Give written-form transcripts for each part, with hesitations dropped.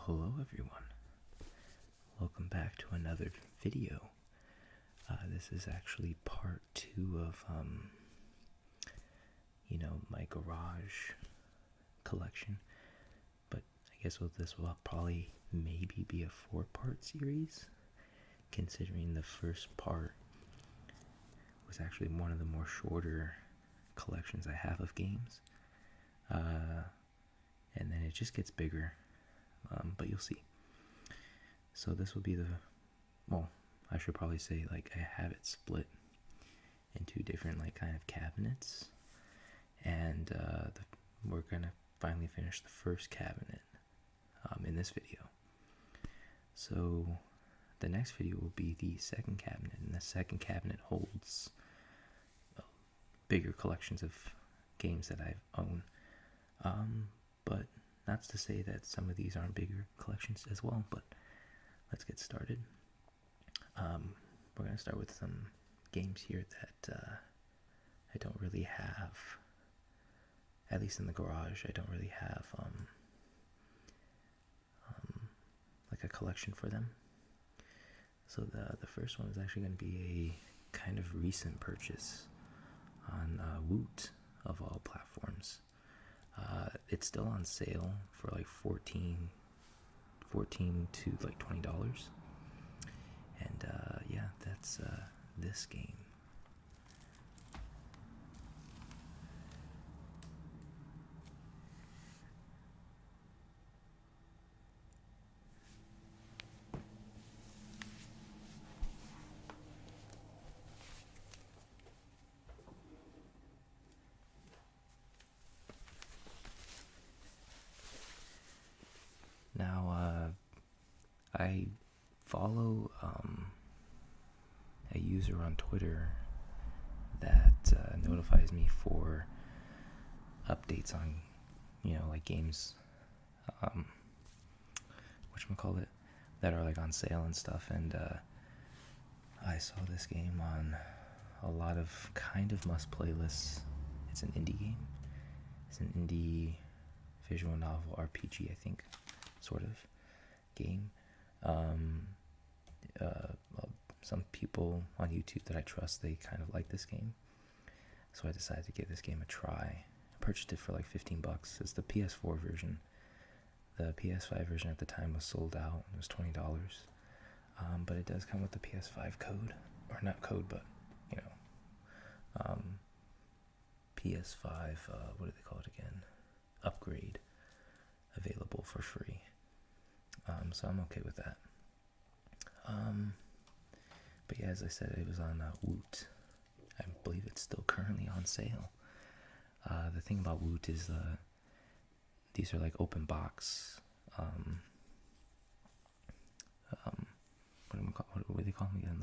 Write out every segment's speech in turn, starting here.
Hello everyone. Welcome back to another video. This is actually part 2 of, my garage collection. But I guess this will probably maybe be a 4-part series, considering the first part was actually one of the more shorter collections I have of games. And then it just gets bigger, but you'll see. So this will be I should probably say, I have it split into different, kind of cabinets, and we're gonna finally finish the first cabinet in this video. So the next video will be the second cabinet, and the second cabinet holds bigger collections of games that I own, but not to say that some of these aren't bigger collections as well. But let's get started. We're going to start with some games here that I don't really have, at least in the garage. I don't really have a collection for them. So the first one is actually going to be a kind of recent purchase on Woot, of all platforms. It's still on sale for $14 to $20. And that's this game. Now, I follow a user on Twitter that notifies me for updates on, games, whatchamacallit, that are on sale and stuff. And I saw this game on a lot of kind of must playlists. It's an indie game. It's an indie visual novel RPG, I think, sort of game. Some people on YouTube that I trust, they kind of like this game, so I decided to give this game a try. I purchased it for $15. It's the PS4 version. The PS5 version at the time was sold out. It was $20, but it does come with the PS5 code, or not code, but PS5, what do they call it again? Upgrade, available for free. So I'm okay with that. But yeah, as I said, it was on Woot. I believe it's still currently on sale. The thing about Woot is these are open box. What do they call them again?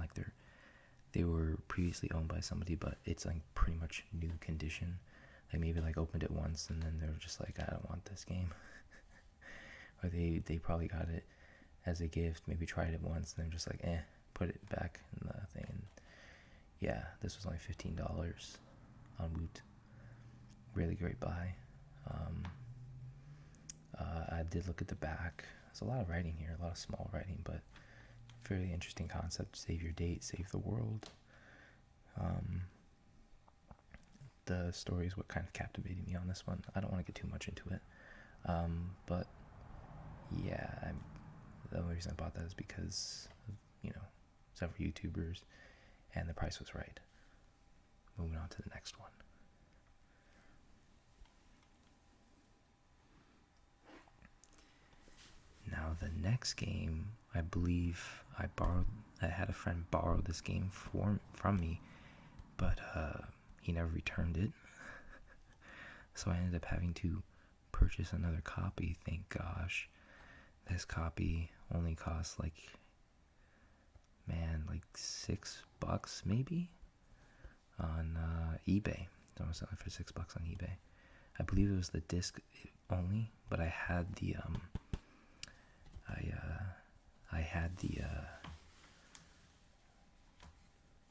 They were previously owned by somebody, but it's pretty much new condition. They maybe opened it once and then they were just I don't want this game. Or they probably got it as a gift, maybe tried it once, and then just put it back in the thing. And yeah, this was only $15 on Woot. Really great buy. I did look at the back. There's a lot of writing here, a lot of small writing, but fairly interesting concept. Save your date, save the world. The story is what kind of captivated me on this one. I don't want to get too much into it, but yeah, the only reason I bought that is because of, several YouTubers, and the price was right. Moving on to the next one. Now the next game, I believe I had a friend borrow this game from me, but he never returned it. So I ended up having to purchase another copy. Thank gosh. This copy only costs $6 maybe on eBay. So I was selling for $6 on eBay. I believe it was the disc only, but I had the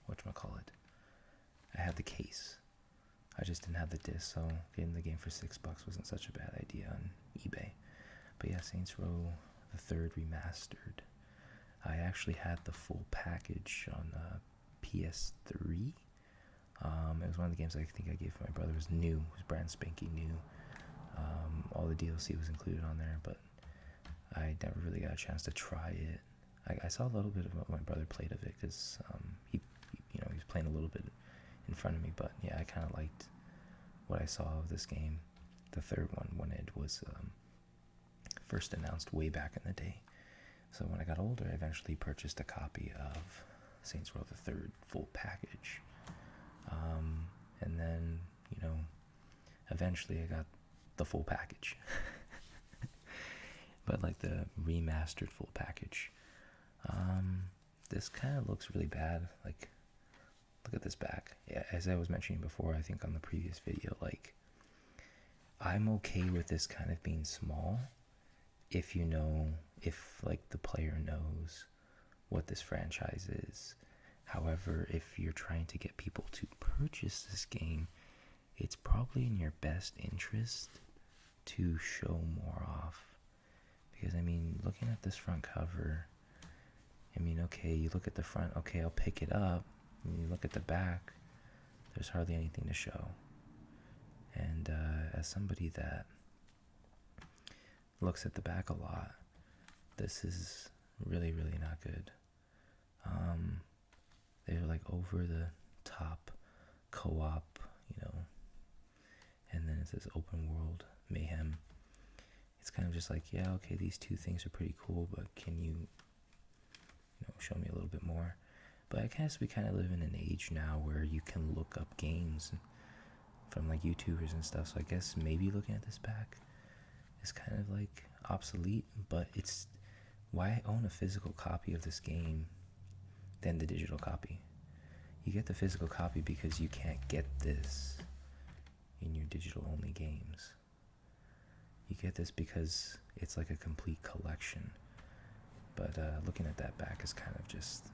whatchamacallit, I had the case. I just didn't have the disc, so getting the game for $6 wasn't such a bad idea on eBay. But yeah, Saints Row the third remastered. I actually had the full package on PS3. It was one of the games I think I gave my brother. It was new. It was brand spanking new. All the DLC was included on there, but I never really got a chance to try it. I saw a little bit of what my brother played of it because he was playing a little bit in front of me. But yeah, I kind of liked what I saw of this game, the third one, when it was first announced way back in the day. So when I got older, I eventually purchased a copy of Saints Row the Third full package. And then, eventually I got the full package. But like the remastered full package. This kind of looks really bad. Like, look at this back. Yeah, as I was mentioning before, I think on the previous video, like, I'm okay with this kind of being small if like the player knows what this franchise is. However, if you're trying to get people to purchase this game, it's probably in your best interest to show more off. Because, looking at this front cover, okay, you look at the front, okay, I'll pick it up. And you look at the back, there's hardly anything to show. And as somebody that looks at the back a lot, this is really, really not good. They're like over the top co-op, and then it says open world mayhem. It's kind of just like, yeah, okay, these two things are pretty cool, but can you show me a little bit more? But I guess we kind of live in an age now where you can look up games from like YouTubers and stuff, so I guess maybe looking at this back is kind of like obsolete, but it's why I own a physical copy of this game than the digital copy. You get the physical copy because you can't get this in your digital only games. You get this because it's like a complete collection. But looking at that back is kind of just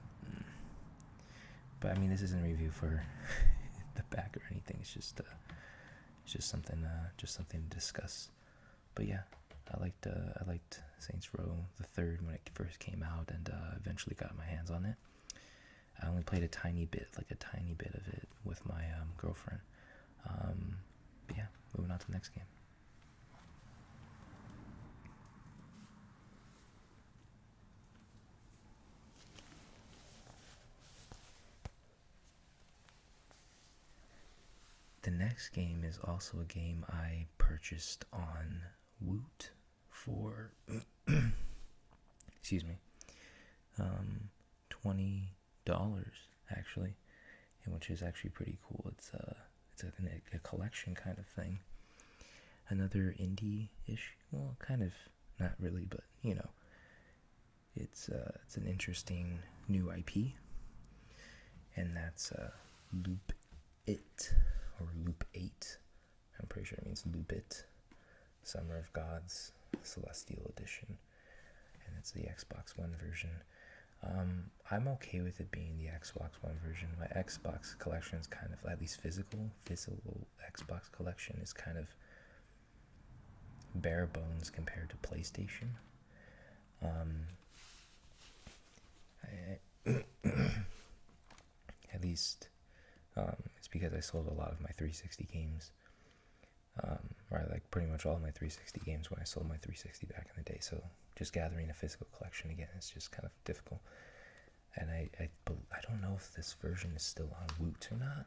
But this isn't a review for the back or anything. It's just something to discuss. But yeah, I liked Saints Row the Third when it first came out, and eventually got my hands on it. I only played a tiny bit of it with my girlfriend. But yeah, moving on to the next game. The next game is also a game I purchased on Woot for excuse me, $20 actually, and which is actually pretty cool. It's a collection kind of thing. Another indie-ish, well, kind of not really, but it's an interesting new IP, and that's Loop It. Or Loop 8. I'm pretty sure it means Loop It. Summer of Gods Celestial Edition. And it's the Xbox One version. I'm okay with it being the Xbox One version. My Xbox collection is kind of, at least physical Xbox collection is kind of bare bones compared to PlayStation. At least it's because I sold a lot of my 360 games, or like pretty much all of my 360 games when I sold my 360 back in the day. So just gathering a physical collection again is just kind of difficult. And I don't know if this version is still on Woot or not.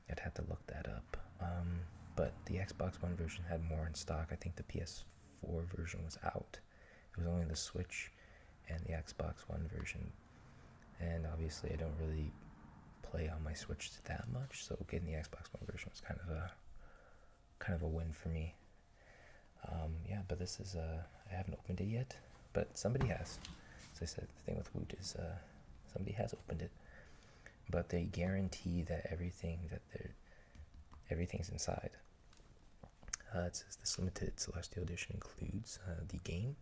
I'd have to look that up. But the Xbox One version had more in stock. I think the PS4 version was out. It was only the Switch and the Xbox One version. And obviously I don't really play on my Switch that much, so getting the Xbox One version was kind of a win for me. Yeah, but this is I haven't opened it yet, but somebody has. As I said, the thing with Woot is somebody has opened it, but they guarantee that everything's inside. It says this limited Celestial Edition includes the game.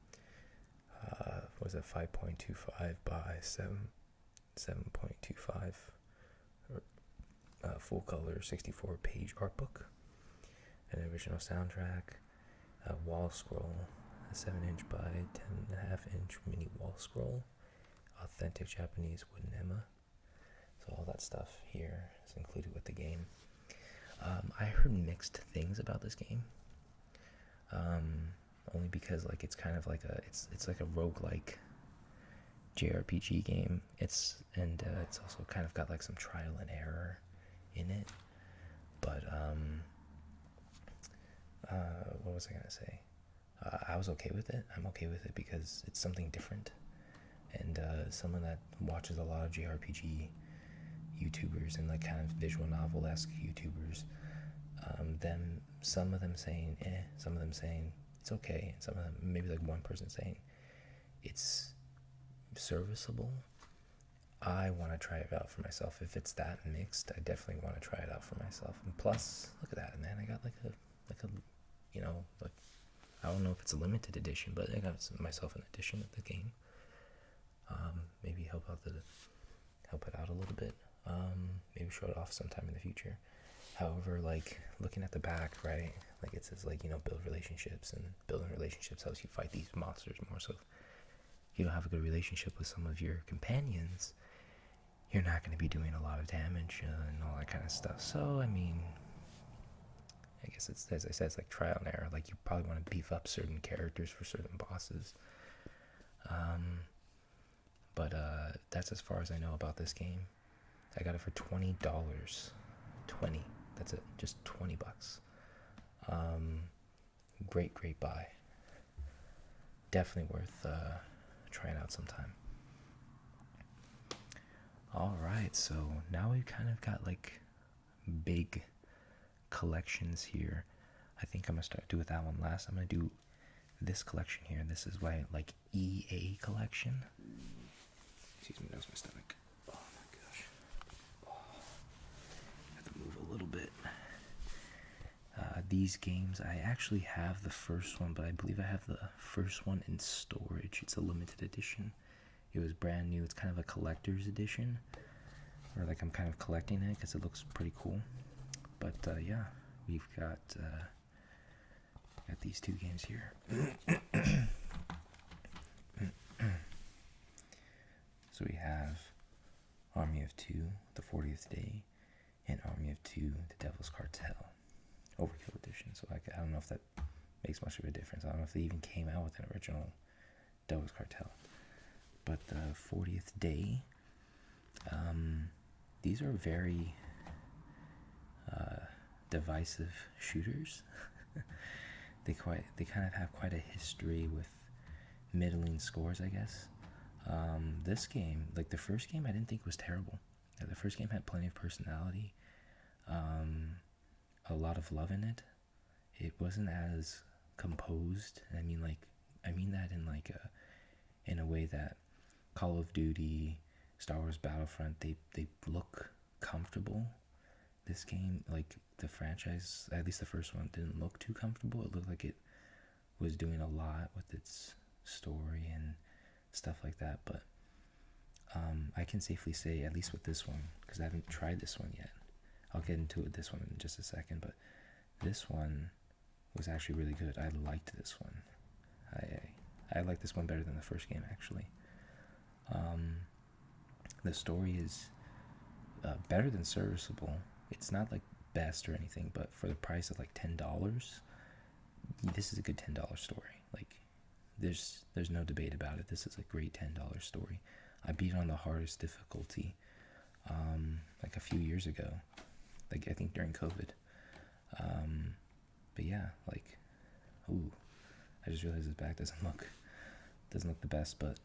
Was it 5.25 by 7.25? Full color 64-page art book, an original soundtrack, a wall scroll, a 7-inch by 10.5-inch mini wall scroll, authentic Japanese wooden ema. So all that stuff here is included with the game. I heard mixed things about this game. Only because like it's kind of like it's like a roguelike JRPG game. It's also kind of got like some trial and error in it. But what was I gonna say? I was okay with it. I'm okay with it because it's something different. And someone that watches a lot of JRPG YouTubers and like kind of visual novel-esque YouTubers, some of them saying some of them saying it's okay, and some of them, maybe like one person saying it's serviceable. I want to try it out for myself. If it's that mixed, I definitely want to try it out for myself. And plus, look at that, man! I got like a like I don't know if it's a limited edition, but I got myself an edition of the game. Maybe help it out a little bit. Maybe show it off sometime in the future. However, like looking at the back, right? Like it says like, build relationships, and building relationships helps you fight these monsters more. So if you don't have a good relationship with some of your companions, you're not going to be doing a lot of damage and all that kind of stuff. So, I mean, I guess it's, as I said, it's like trial and error. Like you probably want to beef up certain characters for certain bosses. But that's as far as I know about this game. I got it for $20. 20. That's it. Just $20. Great buy. Definitely worth trying out sometime. Alright, so now we've kind of got like big collections here. I think I'm going to do with that one last. I'm going to do this collection here. This is why like EA collection. Excuse me, that was my stomach. Oh my gosh. I have to move a little bit. These games, I actually have the first one, but I believe I have the first one in storage. It's a limited edition. It was brand new. It's kind of a collector's edition, or like I'm kind of collecting it because it looks pretty cool. But yeah, we've got these two games here. So we have Army of Two, The 40th Day, and Army of Two, The Devil's Cartel, Overkill Edition. So I don't know if that makes much of a difference. I don't know if they even came out with an original Devil's Cartel. But the 40th Day, these are very divisive shooters. They kind of have quite a history with middling scores, I guess. This game, like the first game, I didn't think was terrible. The first game had plenty of personality, a lot of love in it. It wasn't as composed. I mean that in a way that Call of Duty, Star Wars Battlefront, they look comfortable. This game, like the franchise, at least the first one, didn't look too comfortable. It looked like it was doing a lot with its story and stuff like that. But I can safely say, at least with this one, because I haven't tried this one yet. I'll get into this one in just a second, but this one was actually really good. I liked this one. I like this one better than the first game, actually. The story is better than serviceable. It's not like best or anything, but for the price of like $10, this is a good $10 story. Like there's no debate about it. This is a great $10 story. I beat it on the hardest difficulty like a few years ago, like I think during COVID. But yeah, like, ooh, I just realized his back doesn't look the best, but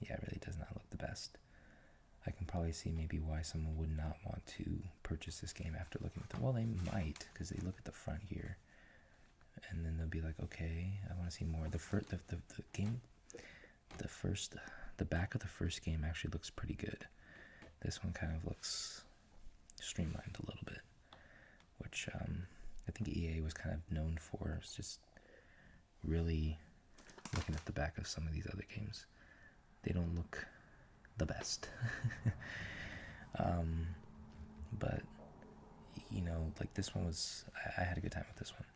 yeah, it really does not look the best. I can probably see maybe why someone would not want to purchase this game after looking at well, they might, because they look at the front here, and then they'll be like, okay, I want to see more. The back of the first game actually looks pretty good. This one kind of looks streamlined a little bit, which I think EA was kind of known for. It's just really looking at the back of some of these other games, they don't look the best. But like this one was, I had a good time with this one.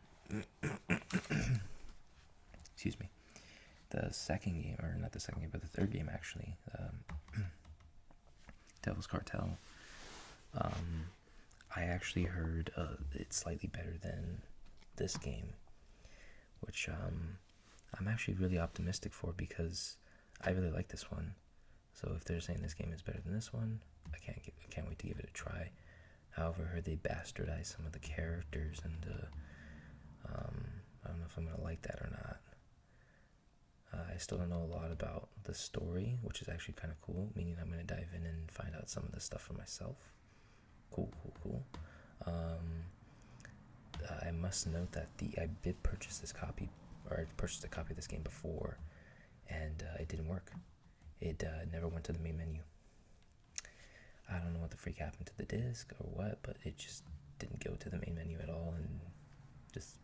excuse me, the second game, or not the second game, but the third game actually, Devil's Cartel. I actually heard it's slightly better than this game, which I'm actually really optimistic for, because I really like this one. So if they're saying this game is better than this one, I can't wait to give it a try. However, I heard they bastardized some of the characters, and I don't know if I'm gonna like that or not. I still don't know a lot about the story, which is actually kind of cool, meaning I'm gonna dive in and find out some of the stuff for myself. Cool. I must note that I did purchase this copy, or I purchased a copy of this game before, and it didn't work. It never went to the main menu. I don't know what the freak happened to the disc or what, but it just didn't go to the main menu at all, and just,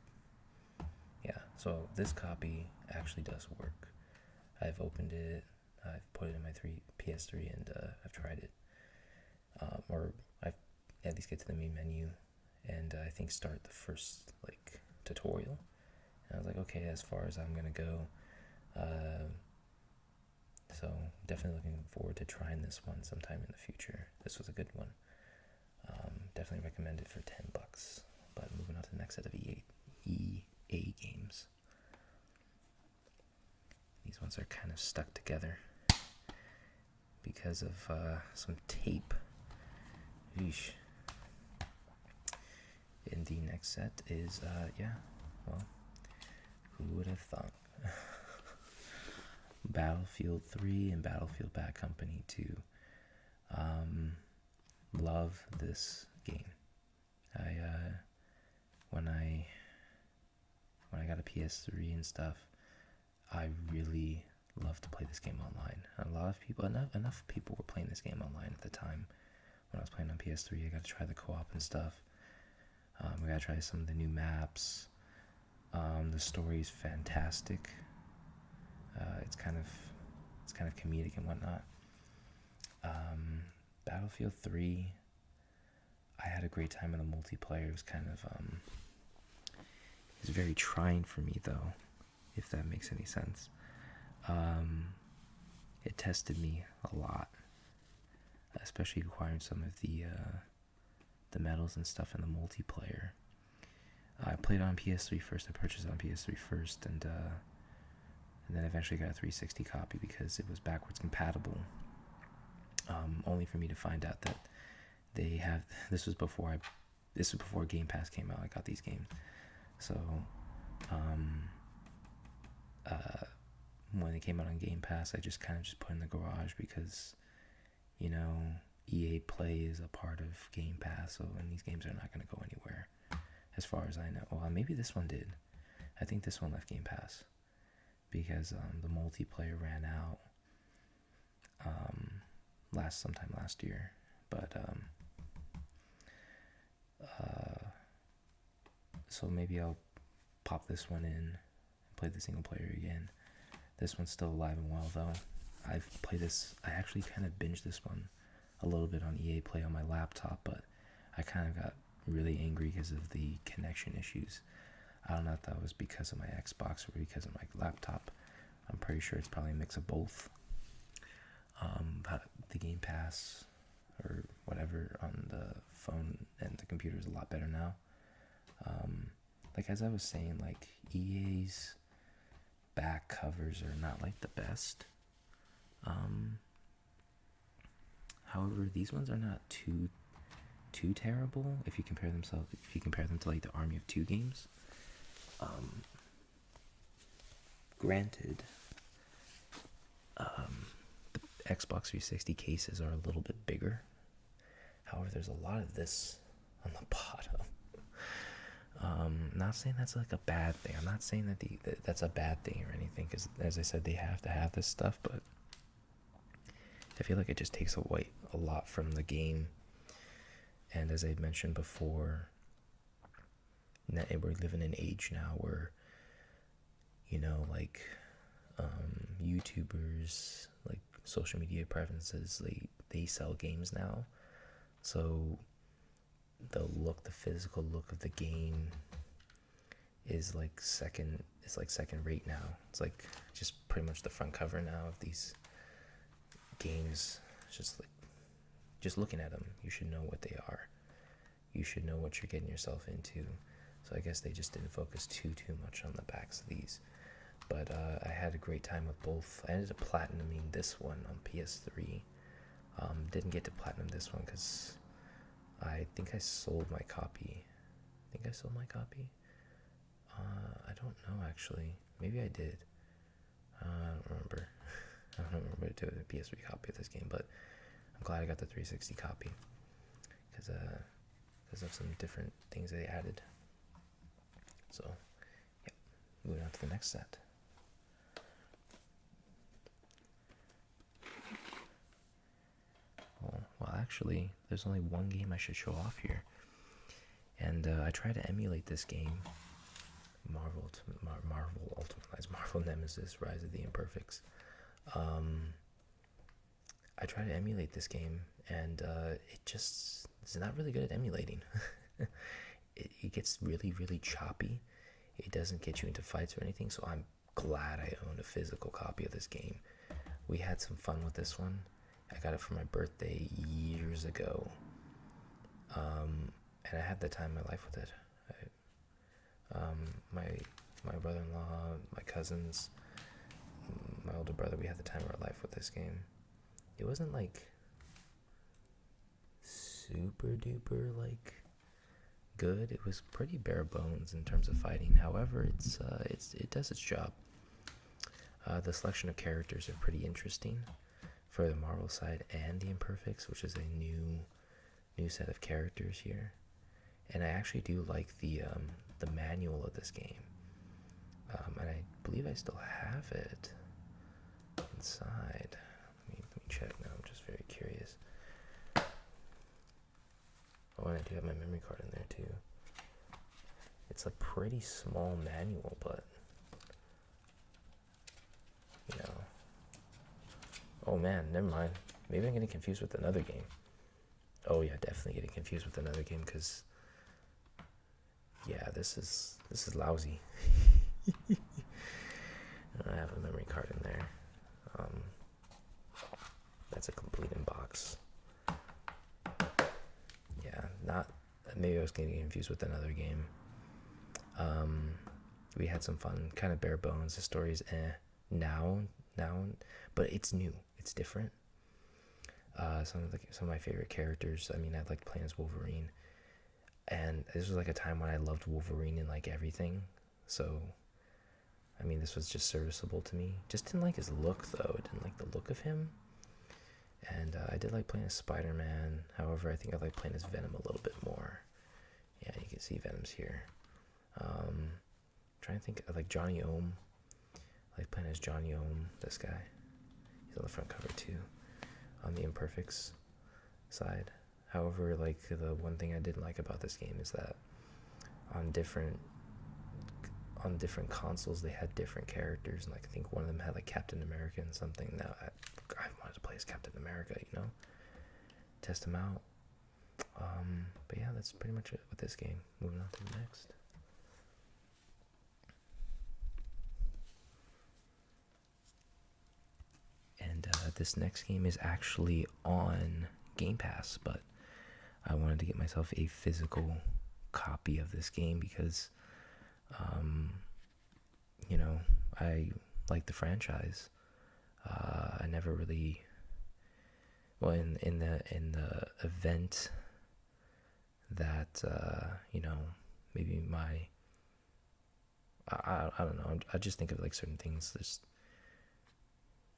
yeah. So this copy actually does work. I've opened it, I've put it in my PS3, and I've tried it. Or I've at least get to the main menu, and I think start the first tutorial. And I was like, okay, as far as I'm gonna go. So definitely looking forward to trying this one sometime in the future. This was a good one. Definitely recommend it for $10. But moving on to the next set of EA games. These ones are kind of stuck together because of some tape. Yeesh. And the next set is, who would have thought? Battlefield 3 and Battlefield Bad Company 2. Love this game. When I got a PS3 and stuff, I really loved to play this game online. A lot of people, enough people were playing this game online at the time. When I was playing on PS3, I got to try the co-op and stuff. We got to try some of the new maps. The story is fantastic. It's kind of comedic and whatnot. Battlefield 3, I had a great time in the multiplayer. It was kind of it was very trying for me, though, if that makes any sense. It tested me a lot, especially acquiring some of the medals and stuff in the multiplayer. I played on PS3 first. I purchased it on PS3 first, and then eventually got a 360 copy because it was backwards compatible. Only for me to find out that they have. This was before Game Pass came out. I got these games, so when they came out on Game Pass, I just kind of just put in the garage because, EA Play is a part of Game Pass, and these games are not going to go anywhere, as far as I know. Well, maybe this one did. I think this one left Game Pass because the multiplayer ran out sometime last year. But so maybe I'll pop this one in and play the single player again. This one's still alive and well, though. I actually kind of binged this one a little bit on EA Play on my laptop, but I kind of got really angry because of the connection issues. I don't know if that was because of my Xbox or because of my laptop. I'm pretty sure it's probably a mix of both. But the Game Pass or whatever on the phone and the computer is a lot better now. As I was saying, EA's back covers are not the best. However, these ones are not too terrible if you compare them to the Army of Two games. Granted, the Xbox 360 cases are a little bit bigger. However, there's a lot of this on the bottom. Not saying that's a bad thing. I'm not saying that that's a bad thing or anything, because as I said, they have to have this stuff, but I feel like it just takes away a lot from the game. And as I mentioned before, we're living in an age now where, YouTubers, social media preferences, they sell games now. So the physical look of the game is like second. It's like second rate now. It's like just pretty much the front cover now of these games. It's just looking at them, you should know what they are. You should know what you're getting yourself into. So I guess they just didn't focus too much on the backs of these. But I had a great time with both. I ended up platinuming this one on PS3. Didn't get to platinum this one because I think I sold my copy. I don't know actually. Maybe I did. I don't remember. I don't remember to do a PS3 copy of this game, but I'm glad I got the 360 copy because of some different things they added. So, yeah, moving on to the next set. Well, actually, there's only one game I should show off here. And I tried to emulate this game, Marvel Ultimate Alliance, Marvel Nemesis, Rise of the Imperfects. I tried to emulate this game, and it's not really good at emulating. It gets really, really choppy. It doesn't get you into fights or anything, so I'm glad I owned a physical copy of this game. We had some fun with this one. I got it for my birthday years ago. And I had the time of my life with it. My brother-in-law, my cousins, my older brother, we had the time of our life with this game. It wasn't like super duper like good. It was pretty bare bones in terms of fighting. However, it does its job. The selection of characters are pretty interesting for the Marvel side and the Imperfects, which is a new set of characters here. And I actually do like the manual of this game, and I believe I still have it inside. Let me check now. I'm just very curious. Oh, and I do have my memory card in there too. It's a pretty small manual, but you know. Oh man, never mind. Maybe I'm getting confused with another game. Oh yeah, definitely getting confused with another game because yeah, this is lousy. I have a memory card in there. That's a complete inbox. Yeah, maybe I was getting confused with another game. We had some fun, kind of bare bones. The story's now, but it's new. It's different. Some of my favorite characters. I mean, I liked playing as Wolverine. And this was like a time when I loved Wolverine and like everything. So, I mean, this was just serviceable to me. Just didn't like his look though. I didn't like the look of him. And I did like playing as Spider-Man. However, I think I like playing as Venom a little bit more. Yeah, you can see Venom's here. Trying to think of like Johnny Ohm. I like playing as Johnny Ohm, this guy. He's on the front cover too. On the Imperfects side. However, like the one thing I didn't like about this game is that on different consoles they had different characters, and like I think one of them had like Captain America and something. Now I wanted to play as Captain America, test him out. But yeah, that's pretty much it with this game. Moving on to the next. And this next game is actually on Game Pass, but I wanted to get myself a physical copy of this game because, I like the franchise. I never really, well, in the event that maybe I don't know. I just think of like certain things.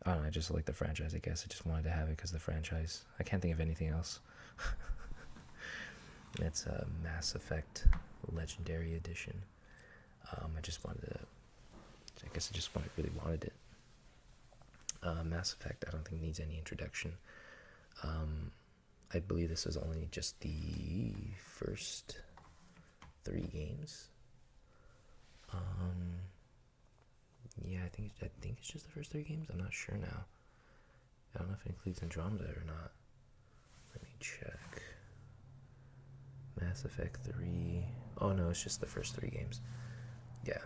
I don't know. I just like the franchise. I guess I just wanted to have it because of the franchise. I can't think of anything else. It's a Mass Effect Legendary Edition. I really wanted it. Mass Effect, I don't think needs any introduction. I believe this is only just the first 3 games. Yeah, I think it's just the first 3 games. I'm not sure now. I don't know if it includes Andromeda or not. Let me check. Mass Effect 3. Oh no, it's just the first 3 games. Yeah.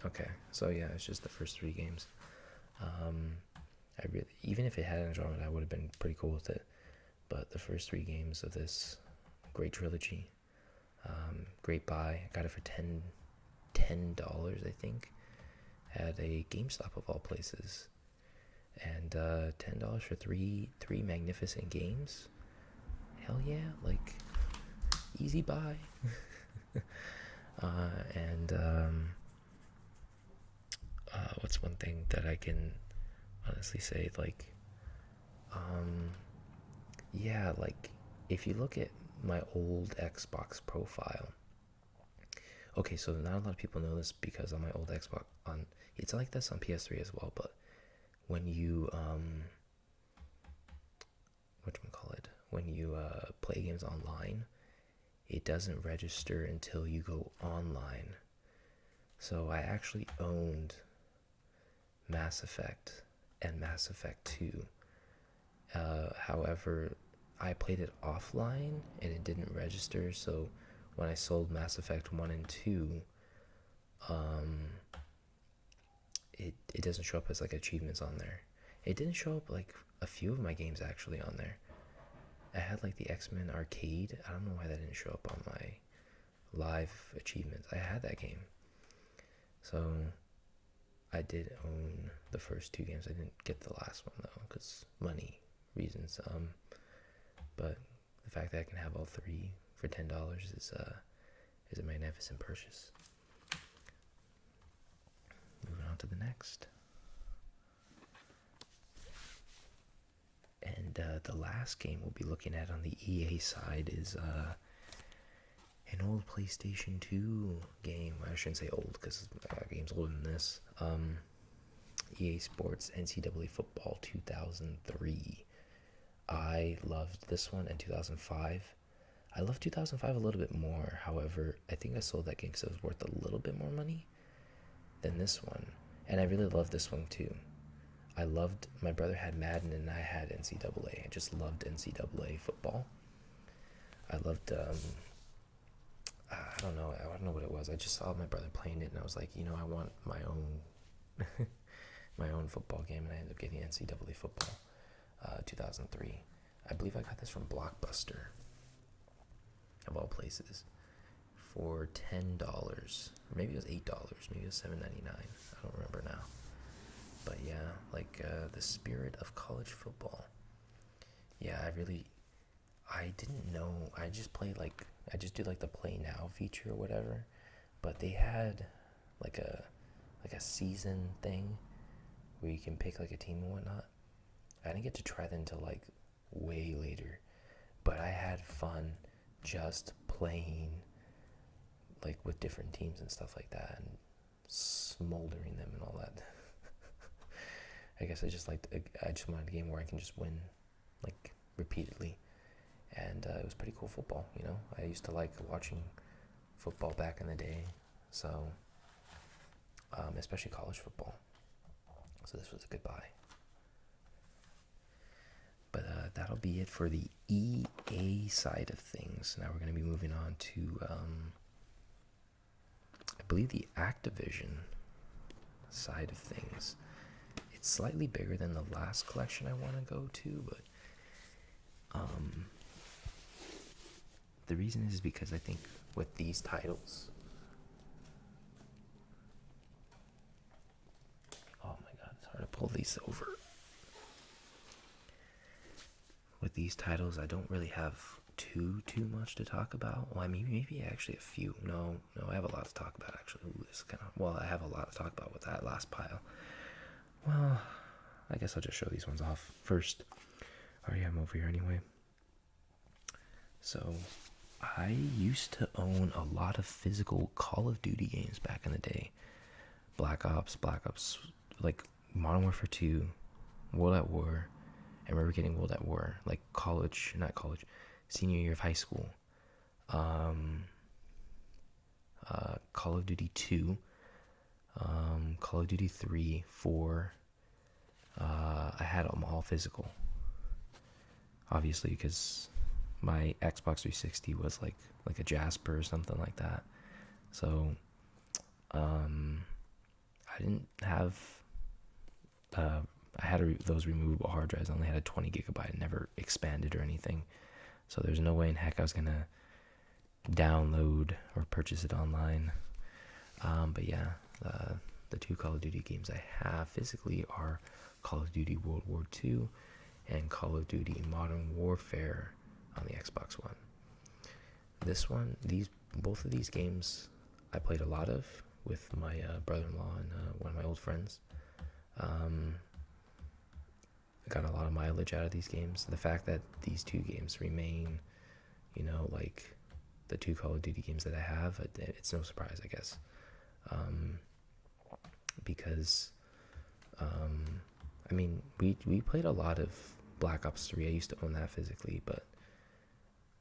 Okay. So yeah, it's just the first 3 games. I really, even if it had Andromeda, I would have been pretty cool with it. But the first 3 games of this great trilogy, great buy. I got it for $10, I think, at a GameStop of all places. And $10 for three magnificent games. Hell yeah! Like, easy buy. And what's one thing that I can honestly say? Like, yeah, like if you look at my old Xbox profile. Okay, so not a lot of people know this because on my old Xbox, on it's like this on PS3 as well. But when you whatchamacallit, when you play games online, it doesn't register until you go online. So I actually owned Mass Effect and Mass Effect 2. However, I played it offline and it didn't register. So when I sold Mass Effect 1 and 2, it doesn't show up as like achievements on there. It didn't show up like a few of my games actually on there. I had like the X-Men arcade. I don't know why that didn't show up on my live achievements. I had that game. So I did own the first 2 games. I didn't get the last one though because money reasons. But the fact that I can have all 3 for $10 is a magnificent purchase. Moving on to the next. And the last game we'll be looking at on the EA side is an old PlayStation 2 game. I shouldn't say old because the game's older than this. EA Sports NCAA Football 2003. I loved this one in 2005. I love 2005 a little bit more. However, I think I sold that game because it was worth a little bit more money than this one. And I really loved this one too. My brother had Madden and I had NCAA. I just loved NCAA football. I loved, I don't know what it was. I just saw my brother playing it and I was like, I want my own, my own football game. And I ended up getting NCAA football, 2003. I believe I got this from Blockbuster, of all places, for $10. Or maybe it was $8. Maybe it was $7.99. I don't remember now. But yeah, like the spirit of college football. Yeah, I didn't know. I just did like the play now feature or whatever. But they had like a season thing where you can pick like a team and whatnot. I didn't get to try that until like way later. But I had fun just playing like with different teams and stuff like that and smoldering them and all that. I guess I just wanted a game where I can just win like repeatedly, and it was pretty cool football. I used to like watching football back in the day, so especially college football. So this was a good buy. But that'll be it for the EA side of things. Now we're going to be moving on to I believe the Activision side of things. It's slightly bigger than the last collection I want to go to, but the reason is because I think with these titles, oh my god, it's hard to pull these over. With these titles, I don't really have too much to talk about. Well, I mean, maybe actually a few. No, I have a lot to talk about actually. Ooh, this kind of, well, I have a lot to talk about with that last pile. Well, I guess I'll just show these ones off first. Already have them over here anyway. So, I used to own a lot of physical Call of Duty games back in the day. Black Ops, like Modern Warfare 2, World at War. I remember getting World at War, like senior year of high school. Call of Duty 2, Call of Duty 3, 4. I had them all physical. Obviously, because my Xbox 360 was like a Jasper or something like that. So, I didn't have. I had those removable hard drives. I only had a 20 gigabyte. Never expanded or anything. So there's no way in heck I was gonna download or purchase it online. But yeah, the two Call of Duty games I have physically are Call of Duty World War II and Call of Duty Modern Warfare on the Xbox One. Both of these games I played a lot of with my brother-in-law and one of my old friends. Got a lot of mileage out of these games. The fact that these two games remain, like the two Call of Duty games that I have, it's no surprise, I guess. Because, we played a lot of Black Ops 3. I used to own that physically, but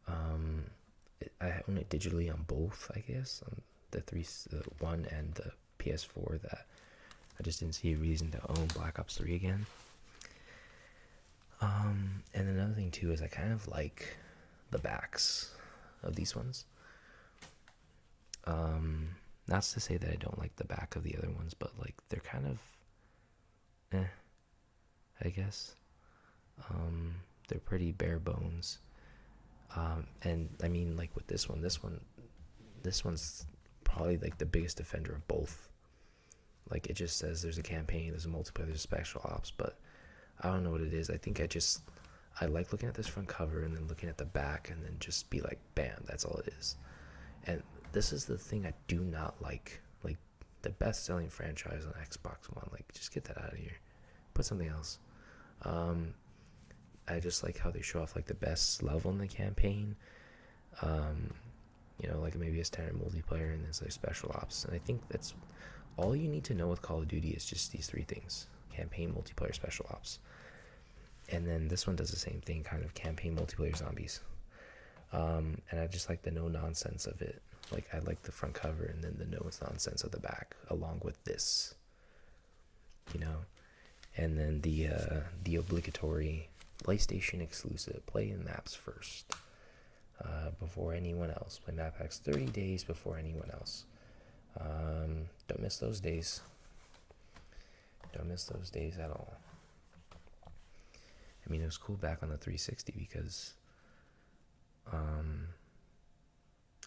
I own it digitally on both, I guess, on the 1 and the PS4. That I just didn't see a reason to own Black Ops 3 again. And another thing too is I kind of like the backs of these ones. Not to say that I don't like the back of the other ones, but like they're kind of I guess. They're pretty bare bones. And I mean, like with this one's probably like the biggest offender of both. Like it just says there's a campaign, there's a multiplayer, there's a special ops, but I don't know what it is. I think I like looking at this front cover and then looking at the back and then just be like, bam, that's all it is. And this is the thing I do not like. Like the best selling franchise on Xbox One. Like just get that out of here. Put something else. I just like how they show off like the best level in the campaign. Like maybe a standard multiplayer and there's like special ops. And I think that's all you need to know with Call of Duty is just these three things: campaign, multiplayer, special ops. And then this one does the same thing, kind of campaign, multiplayer, zombies. And I just like the no nonsense of it. Like I like the front cover and then the no nonsense of the back, along with this. And then the obligatory PlayStation exclusive: play in maps first, before anyone else. Play map packs 30 days before anyone else. Don't miss those days. Don't miss those days at all. I mean, it was cool back on the 360 because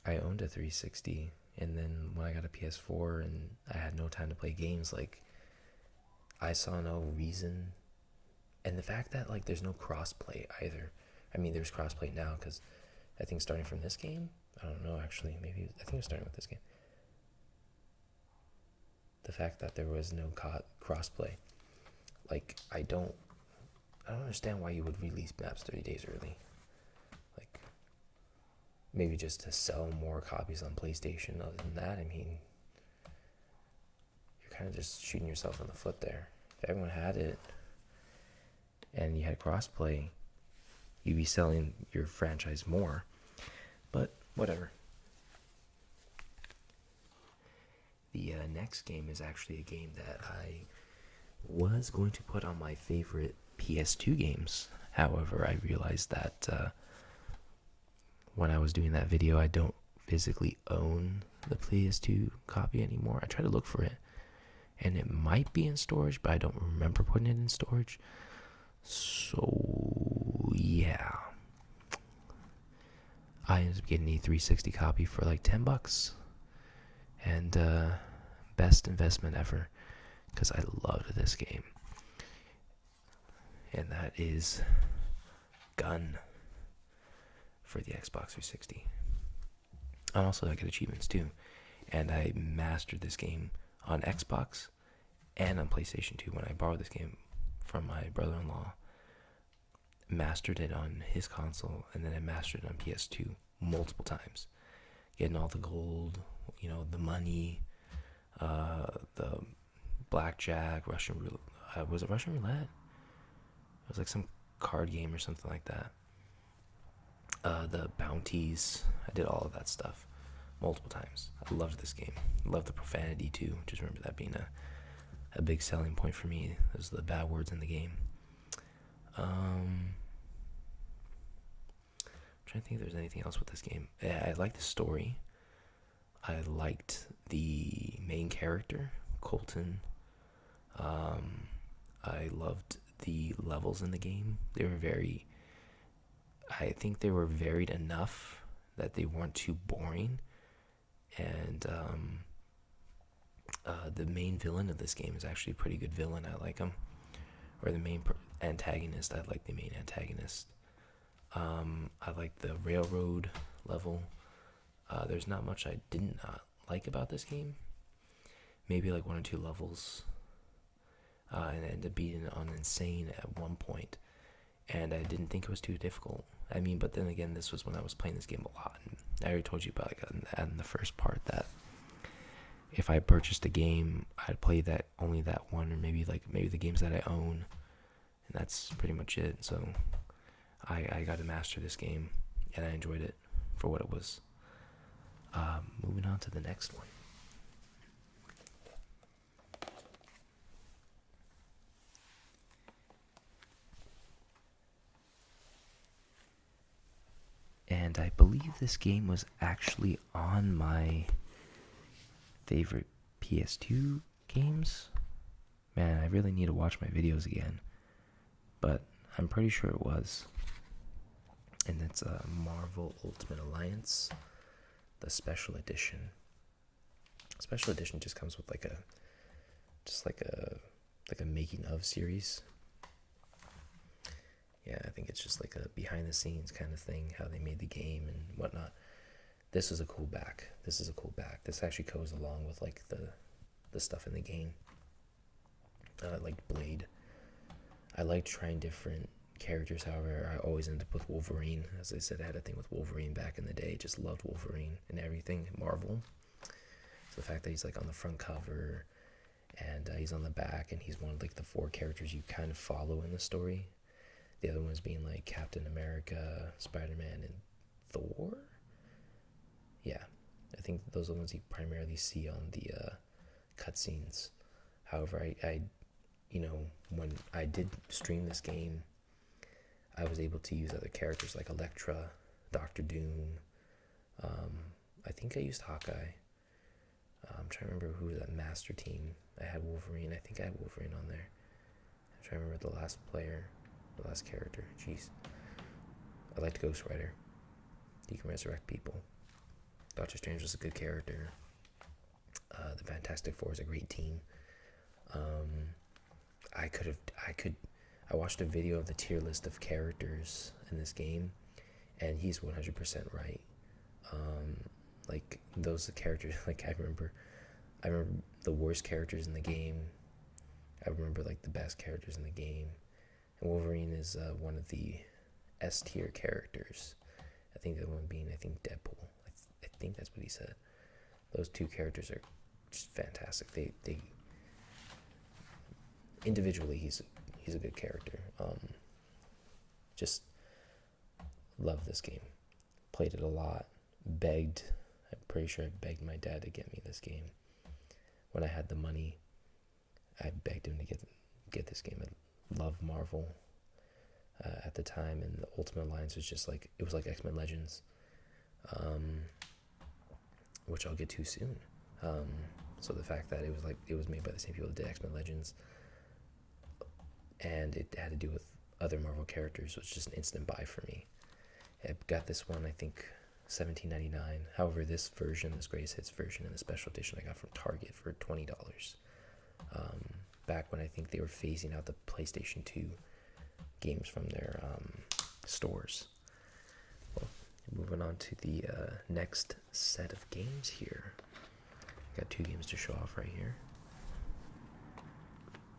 I owned a 360, and then when I got a PS4 and I had no time to play games, like I saw no reason. And the fact that like there's no crossplay either. I mean, there's crossplay now because I think starting from this game, I don't know actually, maybe I think it's starting with this game. The fact that there was no crossplay, like I don't understand why you would release maps 30 days early. Like maybe just to sell more copies on PlayStation. Other than that, I mean, you're kind of just shooting yourself in the foot there. If everyone had it and you had crossplay, you'd be selling your franchise more. But whatever. The next game is actually a game that I was going to put on my favorite PS2 games. However, I realized that when I was doing that video, I don't physically own the PS2 copy anymore. I tried to look for it, and it might be in storage, but I don't remember putting it in storage. So, yeah. I ended up getting a 360 copy for like $10. And best investment ever, because I loved this game. And that is Gun for the Xbox 360. And also I get achievements too. And I mastered this game on Xbox and on PlayStation 2 when I borrowed this game from my brother-in-law. Mastered it on his console, and then I mastered it on PS2 multiple times. Getting all the gold, the money, the blackjack, Russian roulette. Was it Russian roulette? It was like some card game or something like that. The bounties. I did all of that stuff multiple times. I loved this game. I loved the profanity too. Just remember that being a big selling point for me. Those are the bad words in the game. I'm trying to think if there's anything else with this game. Yeah, I like the story. I liked the main character, Colton. I loved the levels in the game. I think they were varied enough that they weren't too boring. And the main villain of this game is actually a pretty good villain. I like him. Or the main antagonist. I like the main antagonist. I like the railroad level. There's not much I did not like about this game. Maybe like 1 or 2 levels. And I ended up being on insane at one point. And I didn't think it was too difficult. I mean, but then again, this was when I was playing this game a lot. And I already told you about in the first part that if I purchased a game, I'd play that only that one, or maybe the games that I own, and that's pretty much it. So I got to master this game, and I enjoyed it for what it was. Moving on to the next one. And I believe this game was actually on my favorite PS2 games. Man, I really need to watch my videos again. But I'm pretty sure it was. And it's Marvel Ultimate Alliance, the special edition. Special edition just comes with like a making of series. Yeah, I think it's just like a behind the scenes kind of thing, how they made the game and whatnot. This is a cool back. This actually goes along with like the stuff in the game. Like Blade. I like trying different characters, however, I always end up with Wolverine. As I said, I had a thing with Wolverine back in the day. Just loved Wolverine and everything, Marvel. So the fact that he's like on the front cover and he's on the back and he's one of like the 4 characters you kind of follow in the story. The other ones being like Captain America, Spider-Man, and Thor. Yeah, I think those are the ones you primarily see on the cutscenes. However, I when I did stream this game, I was able to use other characters like Elektra, Doctor Doom. I think I used Hawkeye. I'm trying to remember who was that Master Team. I had Wolverine. I think I had Wolverine on there. I'm trying to remember the last character. Jeez. I liked Ghost Rider. He can resurrect people. Doctor Strange was a good character. The Fantastic Four is a great team. I watched a video of the tier list of characters in this game, and he's 100% right. Like those characters, like I remember the worst characters in the game. I remember like the best characters in the game. And Wolverine is one of the S tier characters. I think the one being, Deadpool. I think that's what he said. Those 2 characters are just fantastic. They individually, he's a good character. Just love this game. Played it a lot. I'm pretty sure I begged my dad to get me this game. When I had the money, I begged him to get this game. I love Marvel at the time, and the Ultimate Alliance was just like, it was like X-Men Legends, which I'll get to soon. So the fact that it was made by the same people that did X-Men Legends, and it had to do with other Marvel characters, was just an instant buy for me. I got this one, I think, $17.99. However, this greatest hits version, and the special edition I got from Target for $20. Back when I think they were phasing out the PlayStation 2 games from their stores. Well, moving on to the next set of games here. Got 2 games to show off right here.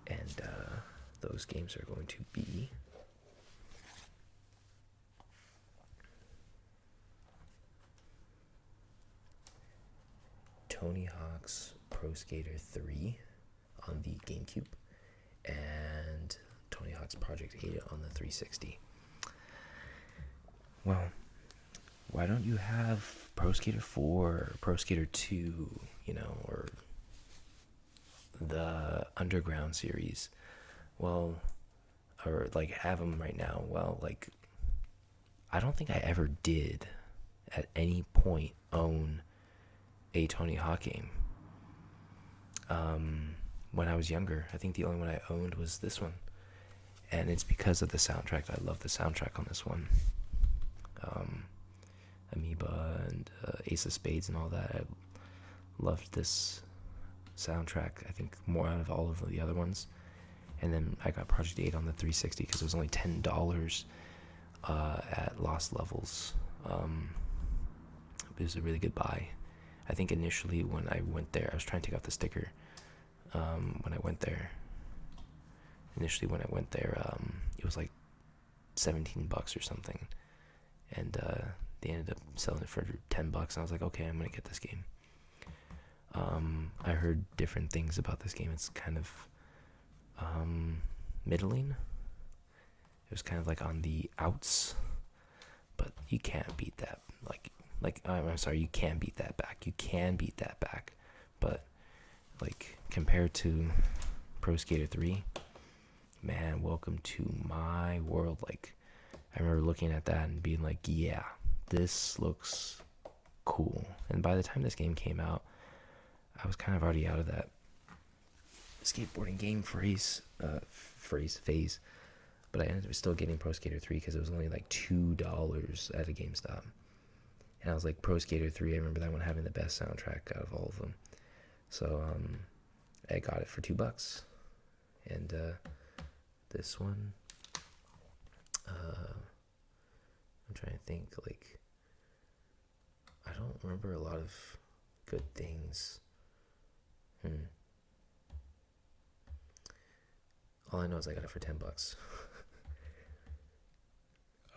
And those games are going to be Tony Hawk's Pro Skater 3 on the GameCube and Tony Hawk's Project 8 on the 360. Well, why don't you have Pro Skater 4 or Pro Skater 2, or the Underground series? Well, or like have them right now. Well, like, I don't think I ever did at any point own a Tony Hawk game. When I was younger, I think the only one I owned was this one, and it's because of the soundtrack. I love the soundtrack on this one. Amoeba and Ace of Spades and all that. I loved this soundtrack, I think, more out of all of the other ones. And then I got Project 8 on the 360 because it was only $10 at Lost Levels. It was a really good buy. I think initially when I went there, I was trying to take off the sticker. When I went there, it was like $17 or something, and they ended up selling it for $10, and I was like, okay, I'm gonna get this game. I heard different things about this game. It's kind of middling. It was kind of like on the outs, but you can't beat that. I'm sorry, you can beat that back. You can beat that back, but like compared to Pro Skater 3, man, welcome to my world. Like, I remember looking at that and being like, yeah, this looks cool. And by the time this game came out, I was kind of already out of that skateboarding game phase. But I ended up still getting Pro Skater 3 because it was only like $2 at a GameStop. And I was like, Pro Skater 3, I remember that one having the best soundtrack out of all of them. So I got it for $2. And this one, I'm trying to think, like, I don't remember a lot of good things. All I know is I got it for $10.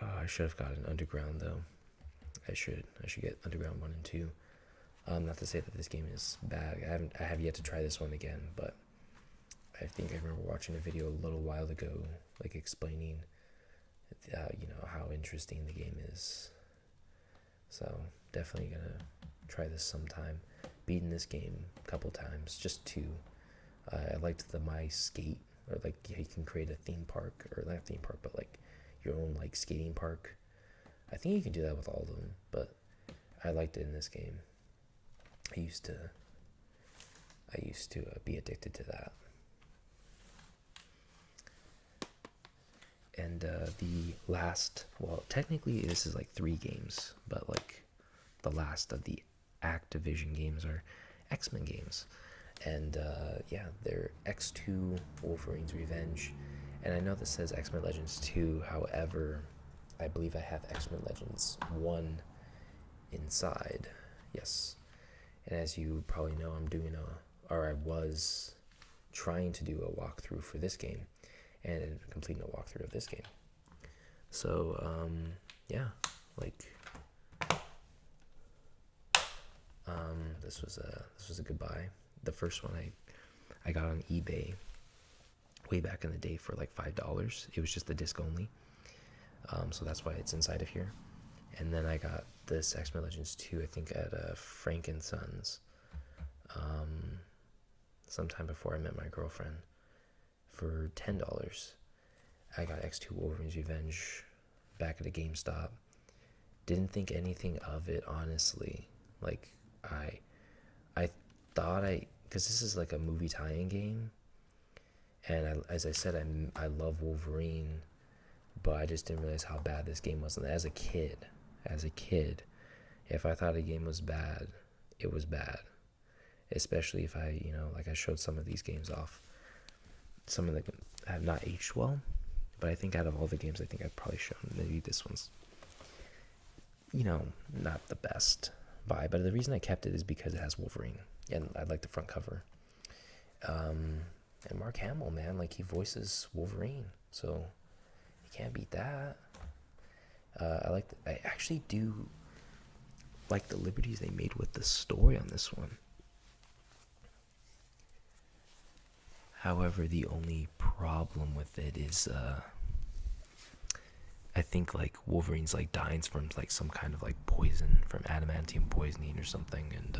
I should have gotten Underground though. I should get Underground 1 and 2. Not to say that this game is bad. I have yet to try this one again, but I think I remember watching a video a little while ago, like explaining, how interesting the game is. So definitely gonna try this sometime. Beaten this game a couple times, just two. I liked the My Skate, or like you can create a theme park, or not theme park, but like your own like skating park. I think you can do that with all of them, but I liked it in this game. I used to be addicted to that. And the last, well, technically this is like 3 games, but like the last of the Activision games are X-Men games. And they're X2 Wolverine's Revenge. And I know this says X-Men Legends 2, however, I believe I have X-Men Legends 1 inside. Yes. And as you probably know, I was trying to do a walkthrough for this game and completing a walkthrough of this game. So, this was a good buy. The first one I got on eBay way back in the day for like $5. It was just the disc only. So that's why it's inside of here. And then I got this X-Men Legends 2, I think at Frank and Sons, sometime before I met my girlfriend, for $10. I got X2 Wolverine's Revenge back at a GameStop. Didn't think anything of it, honestly. Like, I thought because this is like a movie tie-in game, and as I said, I love Wolverine, but I just didn't realize how bad this game was. And as a kid, if I thought a game was bad, it was bad. Especially if I showed some of these games off. Some of them have not aged well, but I think out of all the games, I think I've probably shown, maybe this one's, not the best buy. But the reason I kept it is because it has Wolverine, and I like the front cover. And Mark Hamill, man, like, he voices Wolverine, so you can't beat that. I actually do like the liberties they made with the story on this one. However, the only problem with it is, I think like Wolverine's like dying from like some kind of like poison, from adamantium poisoning or something, and